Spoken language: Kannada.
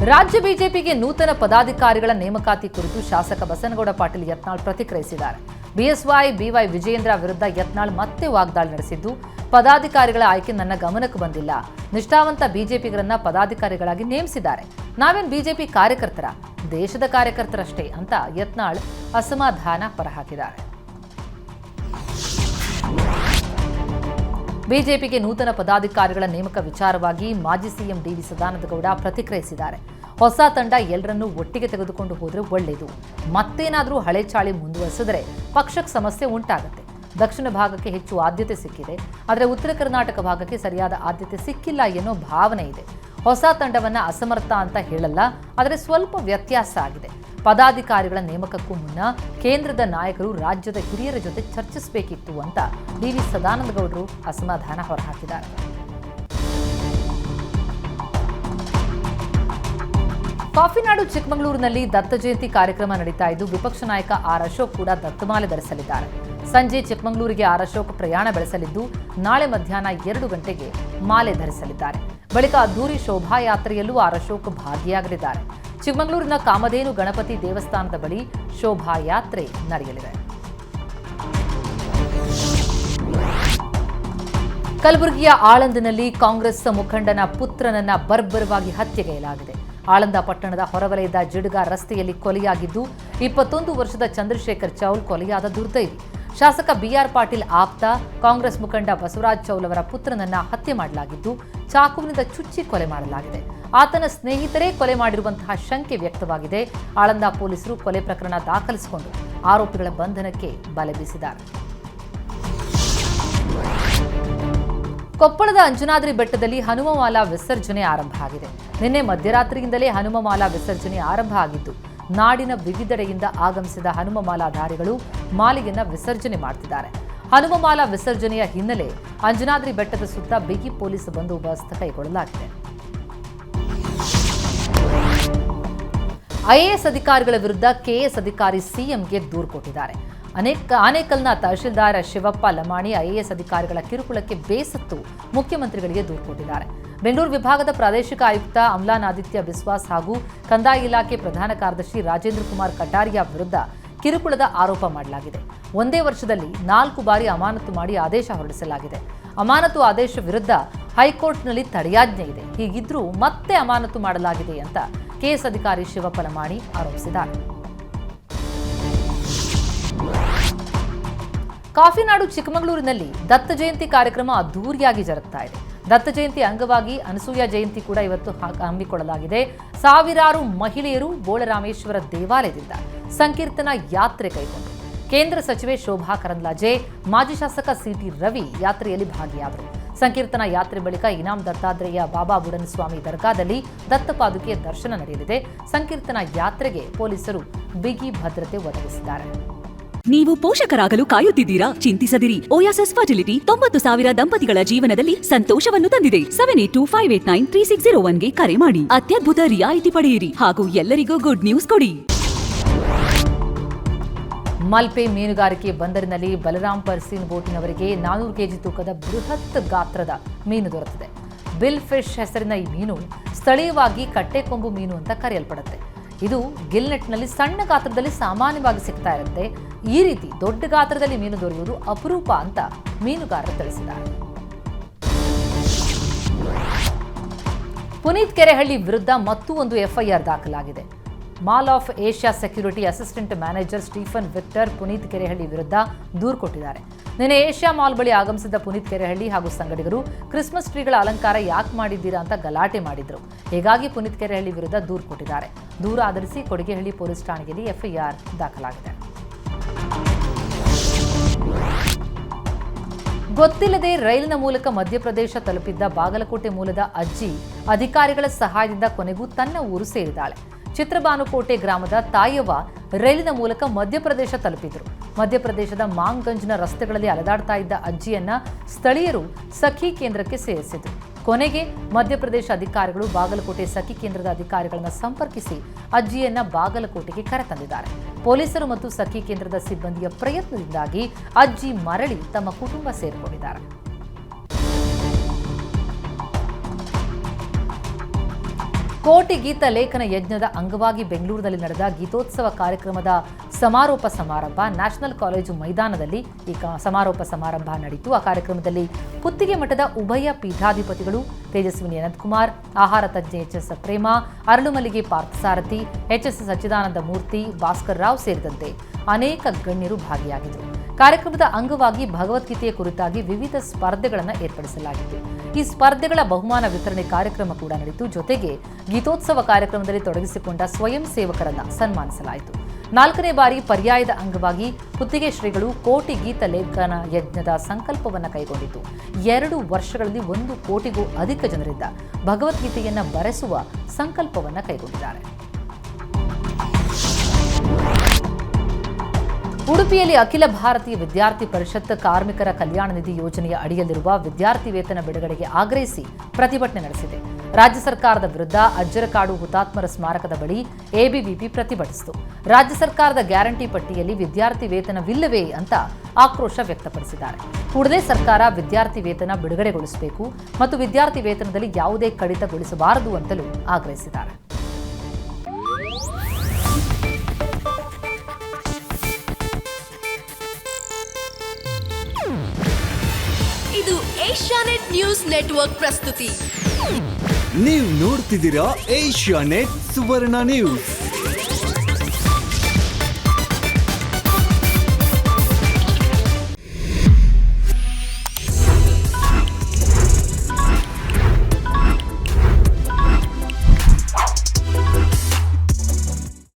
ರಾಜ್ಯ ಬಿಜೆಪಿಗೆ ನೂತನ ಪದಾಧಿಕಾರಿಗಳ ನೇಮಕಾತಿ ಕುರಿತು ಶಾಸಕ ಬಸನಗೌಡ ಪಾಟೀಲ್ ಯತ್ನಾಳ್ ಪ್ರತಿಕ್ರಿಯಿಸಿದ್ದಾರೆ. ಬಿಎಸ್ವೈ ಬಿವೈ ವಿಜಯೇಂದ್ರ ವಿರುದ್ಧ ಯತ್ನಾಳ್ ಮತ್ತೆ ವಾಗ್ದಾಳಿ ನಡೆಸಿದ್ದು, ಪದಾಧಿಕಾರಿಗಳ ಆಯ್ಕೆ ನನ್ನ ಗಮನಕ್ಕೆ ಬಂದಿಲ್ಲ. ನಿಷ್ಠಾವಂತ ಬಿಜೆಪಿಗರನ್ನ ಪದಾಧಿಕಾರಿಗಳಾಗಿ ನೇಮಿಸಿದ್ದಾರೆ. ನಾವೇನ್ ಬಿಜೆಪಿ ಕಾರ್ಯಕರ್ತರ, ದೇಶದ ಕಾರ್ಯಕರ್ತರಷ್ಟೇ ಅಂತ ಯತ್ನಾಳ್ ಅಸಮಾಧಾನ ಹೊರಹಾಕಿದ್ದಾರೆ. ಬಿಜೆಪಿಗೆ ನೂತನ ಪದಾಧಿಕಾರಿಗಳ ನೇಮಕ ವಿಚಾರವಾಗಿ ಮಾಜಿ ಸಿಎಂ ಡಿವಿ ಸದಾನಂದಗೌಡ ಪ್ರತಿಕ್ರಿಯಿಸಿದ್ದಾರೆ. ಹೊಸ ತಂಡ ಎಲ್ಲರನ್ನೂ ಒಟ್ಟಿಗೆ ತೆಗೆದುಕೊಂಡು ಹೋದರೆ ಒಳ್ಳೆಯದು. ಮತ್ತೇನಾದರೂ ಹಳೆ ಚಾಳಿ ಮುಂದುವರಿಸಿದರೆ ಪಕ್ಷಕ್ಕೆ ಸಮಸ್ಯೆ ಉಂಟಾಗುತ್ತೆ. ದಕ್ಷಿಣ ಭಾಗಕ್ಕೆ ಹೆಚ್ಚು ಆದ್ಯತೆ ಸಿಕ್ಕಿದೆ, ಆದರೆ ಉತ್ತರ ಕರ್ನಾಟಕ ಭಾಗಕ್ಕೆ ಸರಿಯಾದ ಆದ್ಯತೆ ಸಿಕ್ಕಿಲ್ಲ ಎನ್ನೋ ಭಾವನೆ ಇದೆ. ಹೊಸ ತಂಡವನ್ನ ಅಸಮರ್ಥ ಅಂತ ಹೇಳಲ್ಲ, ಆದರೆ ಸ್ವಲ್ಪ ವ್ಯತ್ಯಾಸ ಆಗಿದೆ. ಪದಾಧಿಕಾರಿಗಳ ನೇಮಕಕ್ಕೂ ಮುನ್ನ ಕೇಂದ್ರದ ನಾಯಕರು ರಾಜ್ಯದ ಹಿರಿಯರ ಜೊತೆ ಚರ್ಚಿಸಬೇಕಿತ್ತು ಅಂತ ಡಿವಿ ಸದಾನಂದಗೌಡರು ಅಸಮಾಧಾನ ಹೊರಹಾಕಿದ್ದಾರೆ. ಕಾಫಿನಾಡು ಚಿಕ್ಕಮಗಳೂರಿನಲ್ಲಿ ದತ್ತ ಜಯಂತಿ ಕಾರ್ಯಕ್ರಮ ನಡೀತಾ ಇದ್ದು, ವಿಪಕ್ಷ ನಾಯಕ ಆರ್ ಅಶೋಕ್ ಕೂಡ ದತ್ತಮಾಲೆ ಧರಿಸಲಿದ್ದಾರೆ. ಸಂಜೆ ಚಿಕ್ಕಮಗಳೂರಿಗೆ ಆರ್ ಅಶೋಕ್ ಪ್ರಯಾಣ ಬೆಳೆಸಲಿದ್ದು, ನಾಳೆ ಮಧ್ಯಾಹ್ನ 2 ಗಂಟೆಗೆ ಮಾಲೆ ಧರಿಸಲಿದ್ದಾರೆ. ಬಳಿಕ ಅದ್ದೂರಿ ಶೋಭಾಯಾತ್ರೆಯಲ್ಲೂ ಆರ್ ಅಶೋಕ್ ಭಾಗಿಯಾಗಲಿದ್ದಾರೆ. ಚಿಕ್ಕಮಗಳೂರಿನ ಕಾಮಧೇನು ಗಣಪತಿ ದೇವಸ್ಥಾನದ ಬಳಿ ಶೋಭಾಯಾತ್ರೆ ನಡೆಯಲಿದೆ. ಕಲಬುರಗಿಯ ಆಳಂದನಲ್ಲಿ ಕಾಂಗ್ರೆಸ್ ಮುಖಂಡನ ಪುತ್ರನನ್ನ ಬರ್ಬರವಾಗಿ ಹತ್ಯೆಗೈಯಲಾಗಿದೆ. ಆಳಂದ ಪಟ್ಟಣದ ಹೊರವಲಯದ ಜಿಡ್ಗ ರಸ್ತೆಯಲ್ಲಿ ಕೊಲೆಯಾಗಿದ್ದು, 21 ವರ್ಷದ ಚಂದ್ರಶೇಖರ್ ಚೌಲ್ ಕೊಲೆಯಾದ ದುರ್ದೈವಿ. ಶಾಸಕ ಬಿಆರ್ ಪಾಟೀಲ್ ಆಪ್ತ ಕಾಂಗ್ರೆಸ್ ಮುಖಂಡ ಬಸವರಾಜ್ ಚೌಲ್ ಅವರ ಪುತ್ರನನ್ನ ಹತ್ಯೆ ಮಾಡಲಾಗಿದ್ದು, ಚಾಕುವಿನಿಂದ ಚುಚ್ಚಿ ಕೊಲೆ ಮಾಡಲಾಗಿದೆ. ಆತನ ಸ್ನೇಹಿತರೇ ಕೊಲೆ ಮಾಡಿರುವಂತಹ ಶಂಕೆ ವ್ಯಕ್ತವಾಗಿದೆ. ಆಳಂದ ಪೊಲೀಸರು ಕೊಲೆ ಪ್ರಕರಣ ದಾಖಲಿಸಿಕೊಂಡು ಆರೋಪಿಗಳ ಬಂಧನಕ್ಕೆ ಬಲೆ ಬೀಸಿದ್ದಾರೆ. ಕೊಪ್ಪಳದ ಅಂಜನಾದ್ರಿ ಬೆಟ್ಟದಲ್ಲಿ ಹನುಮಮಾಲಾ ವಿಸರ್ಜನೆ ಆರಂಭ ಆಗಿದೆ. ನಿನ್ನೆ ಮಧ್ಯರಾತ್ರಿಯಿಂದಲೇ ಹನುಮಮಾಲಾ ವಿಸರ್ಜನೆ ಆರಂಭ ಆಗಿದ್ದು, ನಾಡಿನ ವಿವಿಧೆಡೆಯಿಂದ ಆಗಮಿಸಿದ ಹನುಮಮಾಲಾಧಾರಿಗಳು ಮಾಲೆಯನ್ನ ವಿಸರ್ಜನೆ ಮಾಡುತ್ತಿದ್ದಾರೆ. ಹನುಮಮಾಲಾ ವಿಸರ್ಜನೆಯ ಹಿನ್ನೆಲೆ ಅಂಜನಾದ್ರಿ ಬೆಟ್ಟದ ಸುತ್ತ ಬಿಗಿ ಪೊಲೀಸ್ ಬಂದೋಬಸ್ತ್ ಕೈಗೊಳ್ಳಲಾಗಿದೆ. ಐಎಎಸ್ ಅಧಿಕಾರಿಗಳ ವಿರುದ್ಧ ಕೆಎಎಸ್ ಅಧಿಕಾರಿ ಸಿಎಂಗೆ ದೂರು ಕೊಟ್ಟಿದ್ದಾರೆ. ಆನೇಕಲ್ನ ತಹಶೀಲ್ದಾರ್ ಶಿವಪ್ಪ ಲಮಾಣಿ ಐಎಎಸ್ ಅಧಿಕಾರಿಗಳ ಕಿರುಕುಳಕ್ಕೆ ಬೇಸತ್ತು ಮುಖ್ಯಮಂತ್ರಿಗಳಿಗೆ ದೂರು ಕೊಟ್ಟಿದ್ದಾರೆ. ಬೆಂಗಳೂರು ವಿಭಾಗದ ಪ್ರಾದೇಶಿಕ ಆಯುಕ್ತ ಅಮ್ಲಾನಾದಿತ್ಯ ಬಿಸ್ವಾಸ್ ಹಾಗೂ ಕಂದಾಯ ಇಲಾಖೆ ಪ್ರಧಾನ ಕಾರ್ಯದರ್ಶಿ ರಾಜೇಂದ್ರ ಕುಮಾರ್ ಕಟಾರಿಯಾ ವಿರುದ್ಧ ಕಿರುಕುಳದ ಆರೋಪ ಮಾಡಲಾಗಿದೆ. ಒಂದೇ ವರ್ಷದಲ್ಲಿ 4 ಬಾರಿ ಅಮಾನತು ಮಾಡಿ ಆದೇಶ ಹೊರಡಿಸಲಾಗಿದೆ. ಅಮಾನತು ಆದೇಶ ವಿರುದ್ಧ ಹೈಕೋರ್ಟ್ನಲ್ಲಿ ತಡೆಯಾಜ್ಞೆ ಇದೆ. ಹೀಗಿದ್ರೂ ಮತ್ತೆ ಅಮಾನತು ಮಾಡಲಾಗಿದೆ ಅಂತ ಕೆಎಸ್ ಅಧಿಕಾರಿ ಶಿವಪ್ಪ ಲಮಾಣಿ ಆರೋಪಿಸಿದ್ದಾರೆ. ಕಾಫಿನಾಡು ಚಿಕ್ಕಮಗಳೂರಿನಲ್ಲಿ ದತ್ತ ಜಯಂತಿ ಕಾರ್ಯಕ್ರಮ ಅದ್ದೂರಿಯಾಗಿ ಜರುಗ್ತಾ ಇದೆ. ದತ್ತ ಜಯಂತಿ ಅಂಗವಾಗಿ ಅನಸೂಯ ಜಯಂತಿ ಕೂಡ ಇವತ್ತು ಹಮ್ಮಿಕೊಳ್ಳಲಾಗಿದೆ. ಸಾವಿರಾರು ಮಹಿಳೆಯರು ಬೋಳರಾಮೇಶ್ವರ ದೇವಾಲಯದಿಂದ ಸಂಕೀರ್ತನ ಯಾತ್ರೆ ಕೈಗೊಂಡು ಕೇಂದ್ರ ಸಚಿವೆ ಶೋಭಾ ಕರಂದ್ಲಾಜೆ, ಮಾಜಿ ಶಾಸಕ ಸಿಟಿ ರವಿ ಯಾತ್ರೆಯಲ್ಲಿ ಭಾಗಿಯಾದರು. ಸಂಕೀರ್ತನ ಯಾತ್ರೆ ಬಳಿಕ ಇನಾಂ ದತ್ತಾತ್ರೇಯ ಬಾಬಾ ಬುಡನ್ ಸ್ವಾಮಿ ದರ್ಗಾದಲ್ಲಿ ದತ್ತಪಾದುಕೆ ದರ್ಶನ ನಡೆಯಲಿದೆ. ಸಂಕೀರ್ತನ ಯಾತ್ರೆಗೆ ಪೊಲೀಸರು ಬಿಗಿ ಭದ್ರತೆ ಒದಗಿಸಿದ್ದಾರೆ. ನೀವು ಪೋಷಕರಾಗಲು ಕಾಯುತ್ತಿದ್ದೀರಾ? ಚಿಂತಿಸದಿರಿ. ಓಯಾಸಿಸ್ ಫರ್ಟಿಲಿಟಿ 90,000 ದಂಪತಿಗಳ ಜೀವನದಲ್ಲಿ ಸಂತೋಷವನ್ನು ತಂದಿದೆ. 7825893601ಗೆ ಕರೆ ಮಾಡಿ. ಅತ್ಯದ್ಭುತ ರಿಯಾಯಿತಿ ಪಡೆಯಿರಿ ಹಾಗೂ ಎಲ್ಲರಿಗೂ ಗುಡ್ ನ್ಯೂಸ್ ಕೊಡಿ. ಮಲ್ಪೆ ಮೀನುಗಾರಿಕೆ ಬಂದರಿನಲ್ಲಿ ಬಲರಾಮ್ ಪರ್ಸೀನ್ ಬೋಟಿನವರಿಗೆ 400 ಕೆಜಿ ತೂಕದ ಬೃಹತ್ ಗಾತ್ರದ ಮೀನು ದೊರೆತಿದೆ. ಬಿಲ್ ಫಿಶ್ ಹೆಸರಿನ ಈ ಮೀನು ಸ್ಥಳೀಯವಾಗಿ ಕಟ್ಟೆಕೊಂಬು ಮೀನು ಅಂತ ಕರೆಯಲ್ಪಡುತ್ತೆ. ಇದು ಗಿಲ್ನೆಟ್ನಲ್ಲಿ ಸಣ್ಣ ಗಾತ್ರದಲ್ಲಿ ಸಾಮಾನ್ಯವಾಗಿ ಸಿಗ್ತಾ ಇರುತ್ತೆ. ಈ ರೀತಿ ದೊಡ್ಡ ಗಾತ್ರದಲ್ಲಿ ಮೀನು ದೊರೆಯುವುದು ಅಪರೂಪ ಅಂತ ಮೀನುಗಾರರು ತಿಳಿಸಿದ್ದಾರೆ. ಪುನೀತ್ ಕೆರೆಹಳ್ಳಿ ವಿರುದ್ಧ ಮತ್ತೂ ಒಂದು ಎಫ್ಐಆರ್ ದಾಖಲಾಗಿದೆ. Mall of Asia security assistant manager Stephen Victor Puneeth Kerehalli ವಿರುದ್ಧ ದೂರು ಕೊಟ್ಟಿದ್ದಾರೆ. ನಿನ್ನೆ ಏಷ್ಯಾ ಮಾಲ್ ಬಳಿ ಆಗಮಿಸಿದ ಪುನೀತ್ ಕೆರೆಹಳ್ಳಿ ಹಾಗೂ ಸಂಗಡಿಗರು ಕ್ರಿಸ್ಮಸ್ ಟ್ರೀಗಳ ಅಲಂಕಾರ ಯಾಕೆ ಮಾಡಿದ್ದೀರಾ ಅಂತ ಗಲಾಟೆ ಮಾಡಿದ್ರು. ಹೀಗಾಗಿ ಪುನೀತ್ ಕೆರೆಹಳ್ಳಿ ವಿರುದ್ಧ ದೂರು ಕೊಟ್ಟಿದ್ದಾರೆ. ದೂರು ಆಧರಿಸಿ ಕೊಡಿಗೆಹಳ್ಳಿ ಪೊಲೀಸ್ ಠಾಣೆಯಲ್ಲಿ ಎಫ್ಐಆರ್ ದಾಖಲಾಗಿದೆ. ಗೊತ್ತಿಲ್ಲದೆ ರೈಲಿನ ಮೂಲಕ ಮಧ್ಯಪ್ರದೇಶ ತಲುಪಿದ್ದ ಬಾಗಲಕೋಟೆ ಮೂಲದ ಅಜ್ಜಿ ಅಧಿಕಾರಿಗಳ ಸಹಾಯದಿಂದ ಕೊನೆಗೂ ತನ್ನ ಊರು ಸೇರಿದ್ದಾಳೆ. ಚಿತ್ರಬಾನುಕೋಟೆ ಗ್ರಾಮದ ತಾಯವ್ವ ರೈಲಿನ ಮೂಲಕ ಮಧ್ಯಪ್ರದೇಶ ತಲುಪಿದ್ರು. ಮಧ್ಯಪ್ರದೇಶದ ಮಾಂಗಂಜ್ನ ರಸ್ತೆಗಳಲ್ಲಿ ಅಲೆದಾಡ್ತಾ ಇದ್ದ ಅಜ್ಜಿಯನ್ನ ಸ್ಥಳೀಯರು ಸಖಿ ಕೇಂದ್ರಕ್ಕೆ ಸೇರಿಸಿದ್ರು. ಕೊನೆಗೆ ಮಧ್ಯಪ್ರದೇಶ ಅಧಿಕಾರಿಗಳು ಬಾಗಲಕೋಟೆ ಸಖಿ ಕೇಂದ್ರದ ಅಧಿಕಾರಿಗಳನ್ನು ಸಂಪರ್ಕಿಸಿ ಅಜ್ಜಿಯನ್ನ ಬಾಗಲಕೋಟೆಗೆ ಕರೆತಂದಿದ್ದಾರೆ. ಪೊಲೀಸರು ಮತ್ತು ಸಖಿ ಕೇಂದ್ರದ ಸಿಬ್ಬಂದಿಯ ಪ್ರಯತ್ನದಿಂದಾಗಿ ಅಜ್ಜಿ ಮರಳಿ ತಮ್ಮ ಕುಟುಂಬ ಸೇರಿಕೊಂಡಿದ್ದಾರೆ. ಕೋಟಿ ಗೀತ ಲೇಖನ ಯಜ್ಞದ ಅಂಗವಾಗಿ ಬೆಂಗಳೂರಿನಲ್ಲಿ ನಡೆದ ಗೀತೋತ್ಸವ ಕಾರ್ಯಕ್ರಮದ ಸಮಾರೋಪ ಸಮಾರಂಭ ನ್ಯಾಷನಲ್ ಕಾಲೇಜು ಮೈದಾನದಲ್ಲಿ ಈ ಸಮಾರೋಪ ಸಮಾರಂಭ ನಡೆಯಿತು. ಆ ಕಾರ್ಯಕ್ರಮದಲ್ಲಿ ಪುತ್ತಿಗೆ ಮಠದ ಉಭಯ ಪೀಠಾಧಿಪತಿಗಳು ತೇಜಸ್ವಿನಿ ಅನಂತಕುಮಾರ್, ಆಹಾರ ತಜ್ಞೆ ಎಚ್ಎಸ್ ಪ್ರೇಮ, ಅರಳುಮಲ್ಲಿಗೆ ಪಾರ್ಥಸಾರಥಿ, ಎಚ್ಎಸ್ ಸಚ್ಚಿದಾನಂದ ಮೂರ್ತಿ, ಭಾಸ್ಕರ್ ರಾವ್ ಸೇರಿದಂತೆ ಅನೇಕ ಗಣ್ಯರು ಭಾಗಿಯಾಗಿದ್ದರು. ಕಾರ್ಯಕ್ರಮದ ಅಂಗವಾಗಿ ಭಗವದ್ಗೀತೆಯ ಕುರಿತಾಗಿ ವಿವಿಧ ಸ್ಪರ್ಧೆಗಳನ್ನು ಏರ್ಪಡಿಸಲಾಗಿತ್ತು. ಈ ಸ್ಪರ್ಧೆಗಳ ಬಹುಮಾನ ವಿತರಣೆ ಕಾರ್ಯಕ್ರಮ ಕೂಡ ನಡೆಯಿತು. ಜೊತೆಗೆ ಗೀತೋತ್ಸವ ಕಾರ್ಯಕ್ರಮದಲ್ಲಿ ತೊಡಗಿಸಿಕೊಂಡ ಸ್ವಯಂ ಸೇವಕರನ್ನ ಸನ್ಮಾನಿಸಲಾಯಿತು. 4ನೇ ಬಾರಿ ಪರ್ಯಾಯದ ಅಂಗವಾಗಿ ಪುತ್ತಿಗೆ ಶ್ರೀಗಳು ಕೋಟಿ ಗೀತ ಲೇಖನ ಯಜ್ಞದ ಸಂಕಲ್ಪವನ್ನು ಕೈಗೊಂಡಿತು. 2 ವರ್ಷಗಳಲ್ಲಿ 1 ಕೋಟಿಗೂ ಅಧಿಕ ಜನರಿಂದ ಭಗವದ್ಗೀತೆಯನ್ನ ಬರೆಸುವ ಸಂಕಲ್ಪವನ್ನು ಕೈಗೊಂಡಿದ್ದಾರೆ. ಉಡುಪಿಯಲ್ಲಿ ಅಖಿಲ ಭಾರತೀಯ ವಿದ್ಯಾರ್ಥಿ ಪರಿಷತ್ ಕಾರ್ಮಿಕರ ಕಲ್ಯಾಣ ನಿಧಿ ಯೋಜನೆಯ ಅಡಿಯಲ್ಲಿರುವ ವಿದ್ಯಾರ್ಥಿ ವೇತನ ಬಿಡುಗಡೆಗೆ ಆಗ್ರಹಿಸಿ ಪ್ರತಿಭಟನೆ ನಡೆಸಿದೆ. ರಾಜ್ಯ ಸರ್ಕಾರದ ವಿರುದ್ಧ ಅಜ್ಜರಕಾಡು ಹುತಾತ್ಮರ ಸ್ಮಾರಕದ ಬಳಿ ಎಬಿವಿಪಿ ಪ್ರತಿಭಟಿಸಿತು. ರಾಜ್ಯ ಸರ್ಕಾರದ ಗ್ಯಾರಂಟಿ ಪಟ್ಟಿಯಲ್ಲಿ ವಿದ್ಯಾರ್ಥಿ ವೇತನವಿಲ್ಲವೇ ಅಂತ ಆಕ್ರೋಶ ವ್ಯಕ್ತಪಡಿಸಿದ್ದಾರೆ. ಕೂಡಲೇ ಸರ್ಕಾರ ವಿದ್ಯಾರ್ಥಿ ವೇತನ ಬಿಡುಗಡೆಗೊಳಿಸಬೇಕು ಮತ್ತು ವಿದ್ಯಾರ್ಥಿ ವೇತನದಲ್ಲಿ ಯಾವುದೇ ಕಡಿತಗೊಳಿಸಬಾರದು ಅಂತಲೂ ಆಗ್ರಹಿಸಿದ್ದಾರೆ. ಇದು ಏಷ್ಯಾನೆಟ್ ನ್ಯೂಸ್ ನೆಟ್ವರ್ಕ್ ಪ್ರಸ್ತುತಿ. ನೀವು ನೋಡ್ತಿದ್ದೀರಾ ಏಷ್ಯಾನೆಟ್ ಸುವರ್ಣ ನ್ಯೂಸ್.